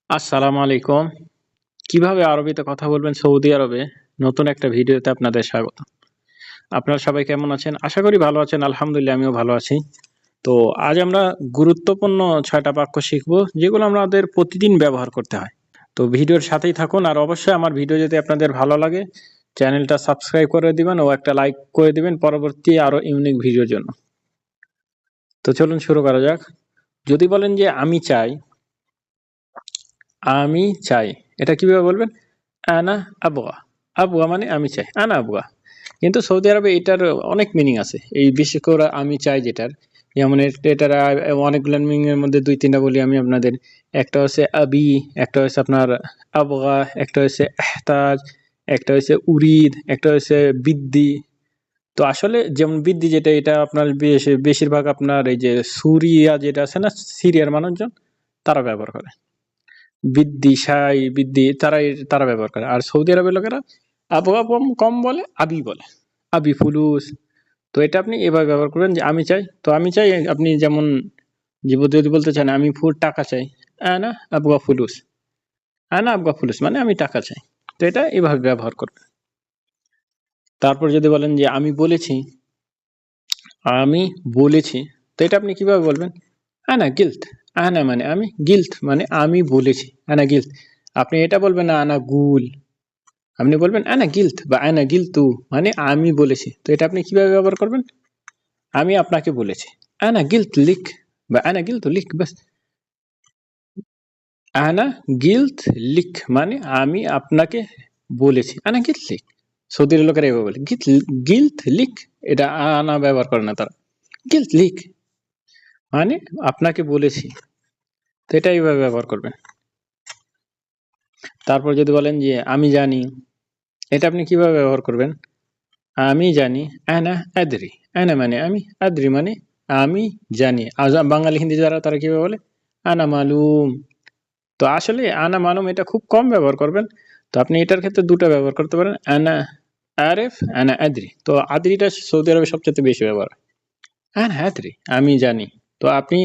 আসসালামু আলাইকুম। কিভাবে আরবিতে কথা বলবেন সৌদি আরবে, নতুন একটা ভিডিওতে আপনাদের স্বাগত। আপনারা সবাই কেমন আছেন? আশা করি ভালো আছেন। আলহামদুলিল্লাহ আমিও ভালো আছি। তো আজ আমরা গুরুত্বপূর্ণ ৬ টা বাক্য শিখব, যেগুলো আমাদের প্রতিদিন ব্যবহার করতে হয়। তো ভিডিওর সাথেই থাকুন, আর অবশ্যই আমার ভিডিও যদি আপনাদের ভালো লাগে, চ্যানেলটা সাবস্ক্রাইব করে দিবেন ও একটা লাইক করে দিবেন পরবর্তী আরো ইউনিক ভিডিওর জন্য। তো চলুন শুরু করা যাক। যদি বলেন যে আমি চাই, আমি চাই, এটা কিভাবে বলবেন? আনা আবগা। আবগা মানে আমি চাই। আনা আবগা। কিন্তু সৌদি আরবে এটার অনেক মিনিং আছে। এই বিশেষ করে আমি চাই যেটার, যেমন এটার অনেকগুলো মিনিং এর মধ্যে ২-৩ টা বলি আমি আপনাদের। একটা হচ্ছে আবি, একটা হচ্ছে আপনার আবগা, একটা হচ্ছে এহতাজ, একটা হচ্ছে উরিদ, একটা হচ্ছে বিদ্দি। তো আসলে যেমন বিদ্দি যেটা, এটা আপনার বেশিরভাগ আপনার এই যে সুরিয়া যেটা আছে না, সিরিয়ার মানুষজন, তারা ব্যবহার করে। বিদ্যি, সাই, বিদ্যি তারা ব্যবহার করে। আর সৌদি আরবের লোকেরা আবহাওয়া কম বলে, আবি বলে। আবি ফুলুস। তো এটা আপনি এভাবে ব্যবহার করবেন যে আমি চাই। তো আমি চাই, আপনি যেমন যদি বলতে চান আমি টাকা চাই। আনা আবগা ফুলুস। আনা আবগা ফুলুস মানে আমি টাকা চাই। তো এটা এভাবে ব্যবহার করবেন। তারপর যদি বলেন যে আমি বলেছি, আমি বলেছি। তো এটা আপনি কিভাবে বলবেন? আনা গিল্ট। আনা মানে আমি, গিল্ট মানে আমি বলেছি। আনা গিল্ট। আপনি এটা বলবেন না আনা গুল। আপনি বলবেন আনা গিল্ট বা আনা গিলতু মানে আমি বলেছি। তো এটা আপনি কিভাবে ব্যবহার করবেন? আমি আপনাকে বলেছি। আনা গিল্ত লিক বা আনা গিলতু লিক বাস। আনা গিল্ত লিক মানে আমি আপনাকে বলেছি। আনা গিল্ত লিক। সৌদির লোকেরা এভাবে বলে গিল্ত লিক। এটা আনা ব্যবহার করে না তারা। গিল্ত লিক মানে আপনাকে বলেছি। তো এটা এইভাবে ব্যবহার করবেন। তারপর যদি বলেন যে আমি জানি, এটা আপনি কিভাবে ব্যবহার করবেন? আমি জানি। আনা আদরি। আনা মানে আমি, আদরি মানে আমি জানি। বাঙালি হিন্দি যারা, তারা কিভাবে বলে? আনা মালুম। তো আসলে আনা মালুম এটা খুব কম ব্যবহার করবেন। তো আপনি এটার ক্ষেত্রে ২ টা ব্যবহার করতে পারেন। আনা আরেফ, আনা আদরি। তো আদরিটা সৌদি আরবে সবচাইতে বেশি ব্যবহার হয়। আনা আদরি, আমি জানি। তো আপনি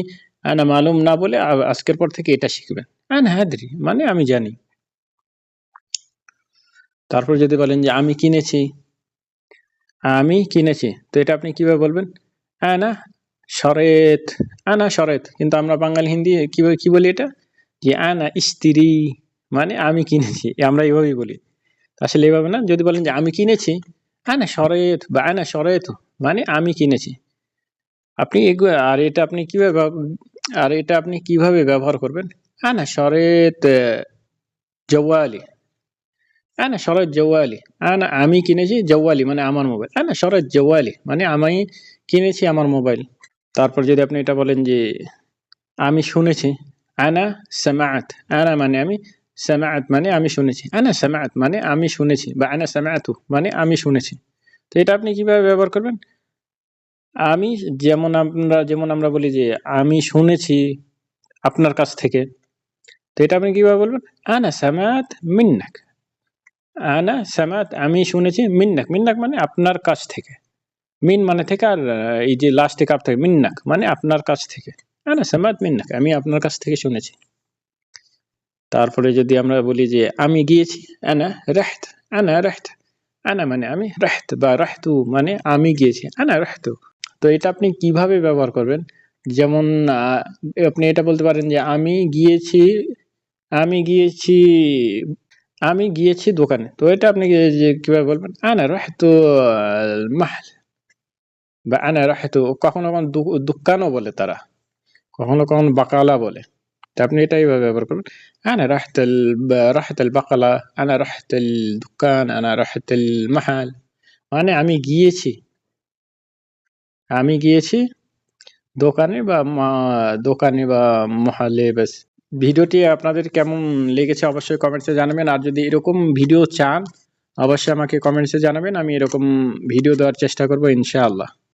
আনা মালুম না বলে আজকের পর থেকে এটা শিখবেন। আনা আদরি মানে আমি জানি। তারপর যদি বলেন যে আমি কিনেছি, আমি কিনেছি। তো এটা আপনি কিভাবে বলবেন? আনা শরেত, আনা শরেত। কিন্তু আমরা বাঙালি হিন্দি কিভাবে কি বলি এটা? যে আনা ইস্তিরি মানে আমি কিনেছি। আমরা এভাবেই বলি। আসলে এভাবে না। যদি বলেন যে আমি কিনেছি, আনা শরেত বা আনা শরেত মানে আমি কিনেছি। আপনি আর এটা আপনি কিভাবে ব্যবহার করবেন? আনা শরেত জওয়ালি। আনা শরৎ জওয়ালি। আমি কিনেছি জওয়ালি মানে আমার মোবাইল। আনা শরৎ জওয়ালি মানে আমি কিনেছি আমার মোবাইল। তারপর যদি আপনি এটা বলেন যে আমি শুনেছি, আনা সামাআত। আনা মানে আমি, সামাআত মানে আমি শুনেছি। আনা সামাআত মানে আমি শুনেছি বা আনা সামাআতু মানে আমি শুনেছি। তো এটা আপনি কিভাবে ব্যবহার করবেন? আমি যেমন আমরা বলি যে আমি শুনেছি আপনার কাছ থেকে। তো এটা আপনি কিভাবে বলবেন? আনা সামাআত মিন্নাক। আনা সামাআত আমি শুনেছি মিন্নাক। মিন্নাক মানে আপনার কাছ থেকে। মিন মানে থেকে, আর এই যে লাস্টে কাপ থাকে মিন্নাক মানে আপনার কাছ থেকে। আনা সামাত মিন্নাক আমি আপনার কাছ থেকে শুনেছি। তারপরে যদি আমরা বলি যে আমি গিয়েছি, আনা রাহত। আনা রাহত। আনা মানে আমি, রাহত বা রাহতু মানে আমি গিয়েছি। আনা রাহতু। তো এটা আপনি কিভাবে ব্যবহার করবেন? যেমন আপনি এটা বলতে পারেন যে আমি গিয়েছি আমি গিয়েছি দোকানে। তো এটা আপনি যে কিভাবে বলবেন? আনা রাহতু আল মাহল বা আনা রাহতু। কখনো দোকানও বলে তারা। কখনো বাকালা বলে। তো আপনি এটা এইভাবে ব্যবহার করবেন। আনা রাহত আল বাকালা, আনা রাহত আল দোকান, আনা রাহত আল মাহাল মানে আমি গিয়েছি দোকানে বা মহালে ব্যাস। ভিডিওটি আপনাদের কেমন লেগেছে অবশ্যই কমেন্টসে জানাবেন। আর যদি এরকম ভিডিও চান অবশ্যই আমাকে কমেন্টসে জানাবেন। আমি এরকম ভিডিও দেওয়ার চেষ্টা করব ইনশাআল্লাহ।